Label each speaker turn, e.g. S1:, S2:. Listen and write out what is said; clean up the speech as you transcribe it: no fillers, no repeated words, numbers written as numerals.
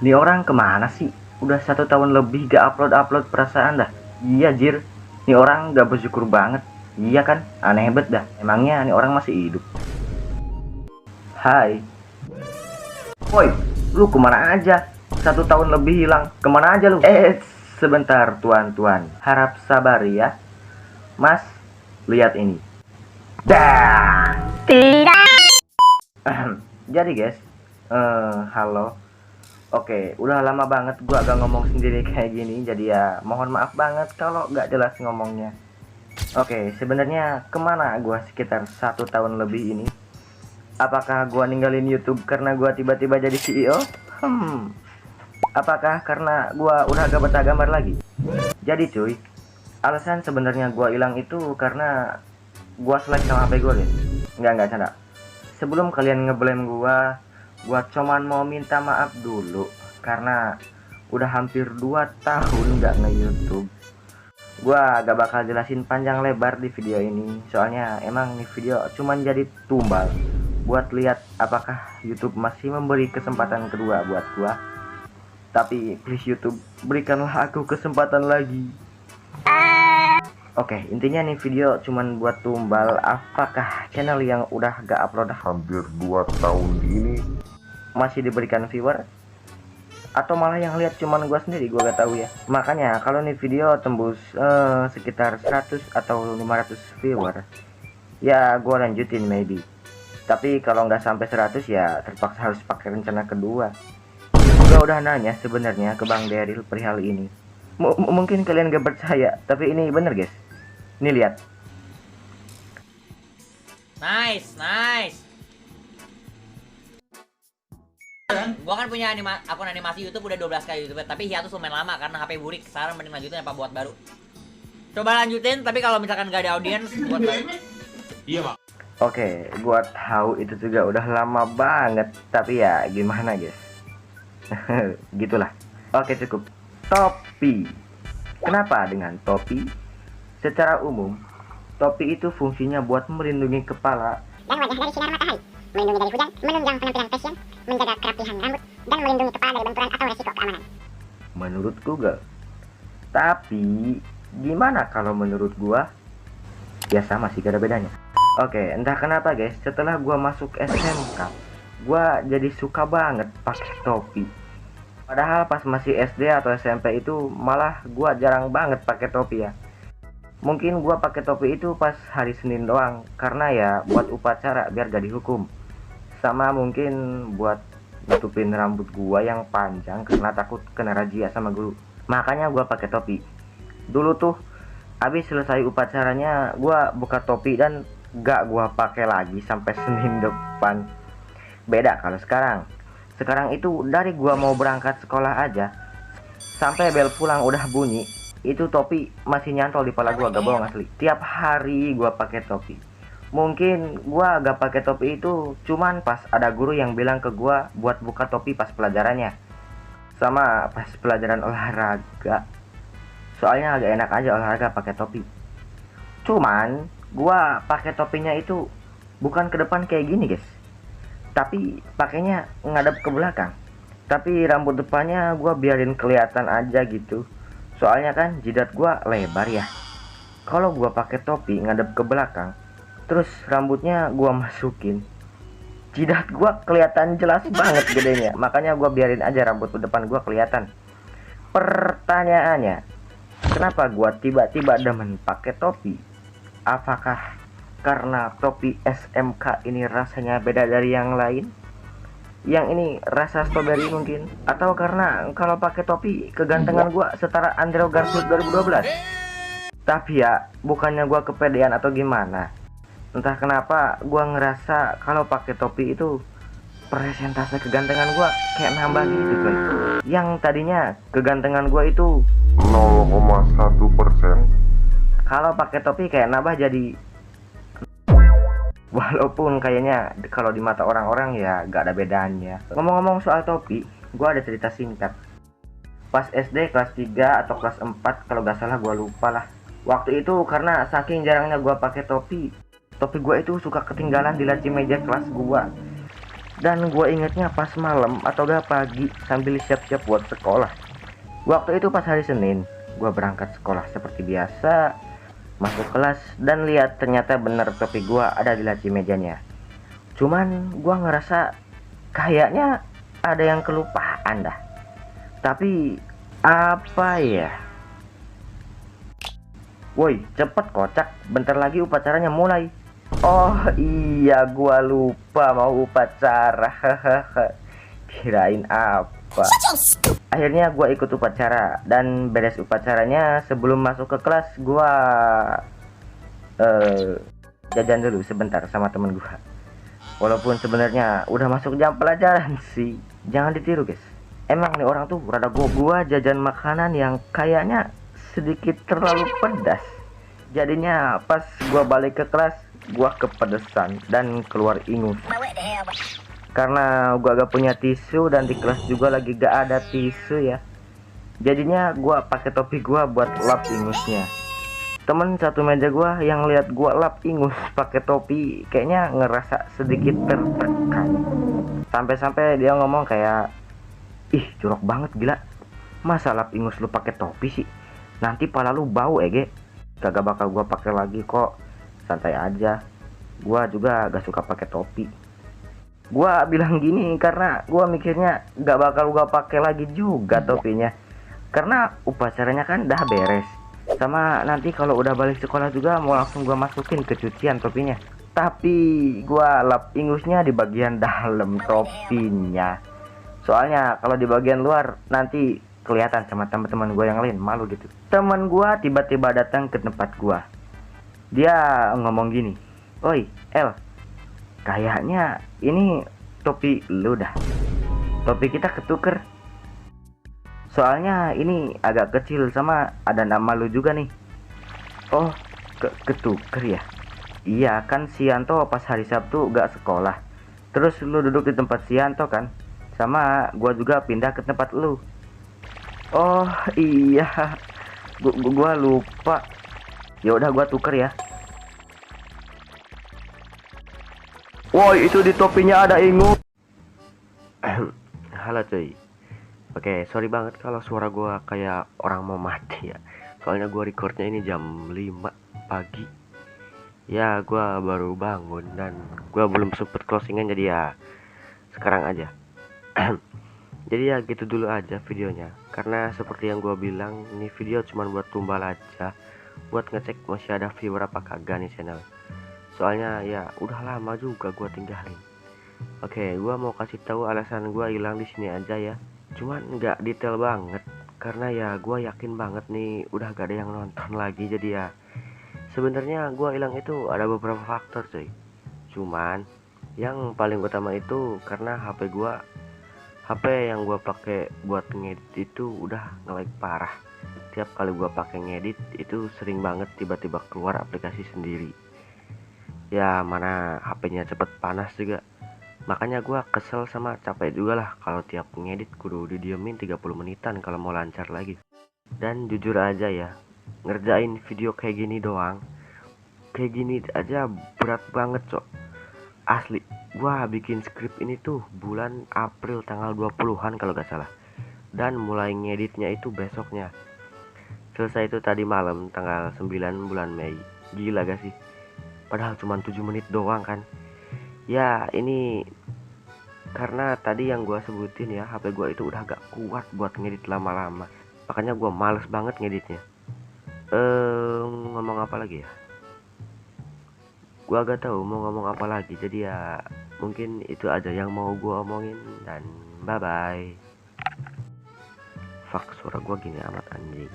S1: Nih orang kemana sih? Udah 1 tahun lebih gak upload perasaan dah. Iya jir, nih orang gak bersyukur banget. Iya kan, aneh bet dah. Emangnya nih orang masih hidup? Hai. Woi, lu kemana aja? 1 tahun lebih hilang, kemana aja lu? Sebentar tuan-tuan, harap sabar ya. Mas, lihat ini. Dah. Jadi guys, halo. Oke, udah lama banget gua agak ngomong sendiri kayak gini, jadi ya mohon maaf banget kalau nggak jelas ngomongnya. Oke, sebenarnya kemana gua sekitar 1 tahun lebih ini? Apakah gua ninggalin YouTube karena gua tiba-tiba jadi CEO? Apakah karena gua udah gak betah gambar lagi? Jadi cuy, alasan sebenarnya gua hilang itu karena gua selek sama HP gua guys. Nggak canda. Sebelum kalian ngeblame gua cuman mau minta maaf dulu karena udah hampir 2 tahun nggak nge-YouTube. Gua gak bakal jelasin panjang lebar di video ini, soalnya emang nih video cuman jadi tumbal buat lihat apakah YouTube masih memberi kesempatan kedua buat gua. Tapi please YouTube, berikanlah aku kesempatan lagi. Oke, intinya nih video cuman buat tumbal apakah channel yang udah gak upload hampir 2 tahun ini masih diberikan viewer, atau malah yang lihat cuman gua sendiri, gua gak tahu ya. Makanya kalau nih video tembus sekitar 100 atau 500 viewer, ya gua lanjutin maybe. Tapi kalau nggak sampai 100 ya terpaksa harus pakai rencana kedua. Gua udah nanya sebenarnya ke Bang Deril perihal ini. Mungkin kalian gak percaya, tapi ini bener guys. Nih lihat.
S2: Nice. Gua kan punya akun animasi YouTube udah 12 kali YouTube, tapi hiatus lumayan lama karena HP burik. Sekarang mending lanjutin apa buat baru. Coba lanjutin, tapi kalau misalkan gak ada audiens buat baru.
S3: Iya, Pak.
S1: Oke, gua tahu itu juga udah lama banget, tapi ya gimana guys. Gitulah. Oke cukup. Topi. Kenapa dengan topi? Secara umum, topi itu fungsinya buat melindungi kepala
S4: dan wajah dari sinar matahari, melindungi dari hujan, menunjang penampilan fashion, menjaga kerapihan rambut, dan melindungi kepala dari benturan atau resiko keamanan.
S1: menurut Google. Tapi gimana kalau menurut gua? Ya sama sih, gak ada bedanya. Oke, entah kenapa guys, setelah gua masuk SMK, gua jadi suka banget pakai topi. Padahal pas masih SD atau SMP itu malah gua jarang banget pakai topi ya. Mungkin gua pakai topi itu pas hari Senin doang, karena ya buat upacara biar gak dihukum. Sama mungkin buat nutupin rambut gua yang panjang karena takut kena razia sama guru. Makanya gua pakai topi. Dulu tuh habis selesai upacaranya gua buka topi dan gak gua pakai lagi sampai Senin depan. Beda kalau sekarang. Sekarang itu dari gua mau berangkat sekolah aja sampai bel pulang udah bunyi, itu topi masih nyantol di kepala gua, gak bohong asli. Tiap hari gua pakai topi. Mungkin gua gak pakai topi itu cuman pas ada guru yang bilang ke gua buat buka topi pas pelajarannya, sama pas pelajaran olahraga. Soalnya agak enak aja olahraga pakai topi. Cuman gua pakai topinya itu bukan ke depan kayak gini guys, tapi pakainya ngadep ke belakang. Tapi rambut depannya gua biarin kelihatan aja gitu. Soalnya kan jidat gua lebar ya. Kalau gua pakai topi ngadep ke belakang, terus rambutnya gua masukin, jidat gua kelihatan jelas banget gedenya. Makanya gua biarin aja rambut depan gua kelihatan. Pertanyaannya, kenapa gua tiba-tiba demen pakai topi? Apakah karena topi SMK ini rasanya beda dari yang lain? Yang ini rasa strawberry mungkin, atau karena kalau pakai topi kegantengan gua setara Andrew Garfield 2012. Tapi ya bukannya gua kepedean atau gimana, entah kenapa gua ngerasa kalau pakai topi itu persentase kegantengan gua kayak nambah gitu coy. Yang tadinya kegantengan gua itu
S5: 0,1%,
S1: kalau pakai topi kayak nambah jadi, walaupun kayaknya kalau di mata orang-orang ya gak ada bedanya. Ngomong-ngomong soal topi, gua ada cerita singkat. Pas SD kelas 3 atau kelas 4 kalau gak salah, gua lupa lah. Waktu itu karena saking jarangnya gua pakai topi, topi gua itu suka ketinggalan di laci meja kelas gua. Dan gue ingetnya pas malam atau gak pagi sambil siap-siap buat sekolah. Waktu itu pas hari Senin, gue berangkat sekolah seperti biasa, masuk kelas dan lihat ternyata bener topi gue ada di laci mejanya. Cuman gue ngerasa kayaknya ada yang kelupaan dah. Tapi apa ya? Woi, cepet kocak, bentar lagi upacaranya mulai. Oh iya, gua lupa mau upacara. Kirain apa? Akhirnya gua ikut upacara dan beres upacaranya sebelum masuk ke kelas gua jajan dulu sebentar sama temen gua. Walaupun sebenarnya udah masuk jam pelajaran sih. Jangan ditiru, guys. Emang nih orang tuh rada gua jajan makanan yang kayaknya sedikit terlalu pedas. Jadinya pas gua balik ke kelas, gua kepedesan dan keluar ingus. Karena gua gak punya tisu dan di kelas juga lagi gak ada tisu ya. Jadinya gua pakai topi gua buat lap ingusnya. Temen satu meja gua yang lihat gua lap ingus pakai topi kayaknya ngerasa sedikit tertekan. Sampai-sampai dia ngomong kayak, "Ih, jorok banget gila. Masa lap ingus lu pakai topi sih? Nanti pala lu bau Ege." Kagak bakal gua pakai lagi kok, santai aja. Gua juga gak suka pakai topi. Gua bilang gini karena gua mikirnya gak bakal gua pakai lagi juga topinya, karena upacaranya kan dah beres. Sama nanti kalau udah balik sekolah juga mau langsung gua masukin ke cucian topinya. Tapi gua lap ingusnya di bagian dalam topinya. Soalnya kalau di bagian luar nanti kelihatan sama teman-teman gue yang lain, malu gitu. Teman gue tiba-tiba datang ke tempat gue. Dia ngomong gini, "Oi, El, kayaknya ini topi lu dah. Topi kita ketuker. Soalnya ini agak kecil sama ada nama lu juga nih." "Oh, ketuker ya? Iya kan Sianto pas hari Sabtu gak sekolah. Terus lu duduk di tempat Sianto kan? Sama gua juga pindah ke tempat lu." "Oh iya, gua lupa. Ya udah gua tuker ya." Woi, itu di topinya ada ingus. Halo cuy. Oke, sorry banget kalau suara gua kayak orang mau mati ya. Soalnya gua recordnya ini jam 5 pagi. Ya, gua baru bangun dan gua belum sempet closingan, jadi ya sekarang aja. Jadi ya gitu dulu aja videonya. Karena seperti yang gue bilang, ini video cuman buat tumbal aja, buat ngecek masih ada viewer apa kagak nih channel. Soalnya ya udah lama juga gue tinggalin. Oke, gue mau kasih tahu alasan gue hilang di sini aja ya. Cuman nggak detail banget, karena ya gue yakin banget nih udah gak ada yang nonton lagi. Jadi ya sebenarnya gue hilang itu ada beberapa faktor cuy. Cuman yang paling utama itu karena HP yang gua pakai buat ngedit itu udah nge-lag parah. Tiap kali gua pakai ngedit itu sering banget tiba-tiba keluar aplikasi sendiri. Ya mana HP-nya cepet panas juga. Makanya gua kesel sama capek juga lah kalau tiap ngedit kudu didiemin 30 menitan kalau mau lancar lagi. Dan jujur aja ya, ngerjain video kayak gini doang, kayak gini aja berat banget cok. Asli, gua bikin skrip ini tuh bulan April tanggal 20-an kalau gak salah. Dan mulai ngeditnya itu besoknya. Selesai itu tadi malam tanggal 9 bulan Mei. Gila gak sih? Padahal cuma 7 menit doang kan. Ya ini karena tadi yang gua sebutin ya, HP gua itu udah gak kuat buat ngedit lama-lama. Makanya gua males banget ngeditnya. Ngomong apa lagi ya? Gua gak tahu mau ngomong apa lagi. Jadi ya mungkin itu aja yang mau gua omongin dan bye bye. Fuck, suara gua gini amat anjing.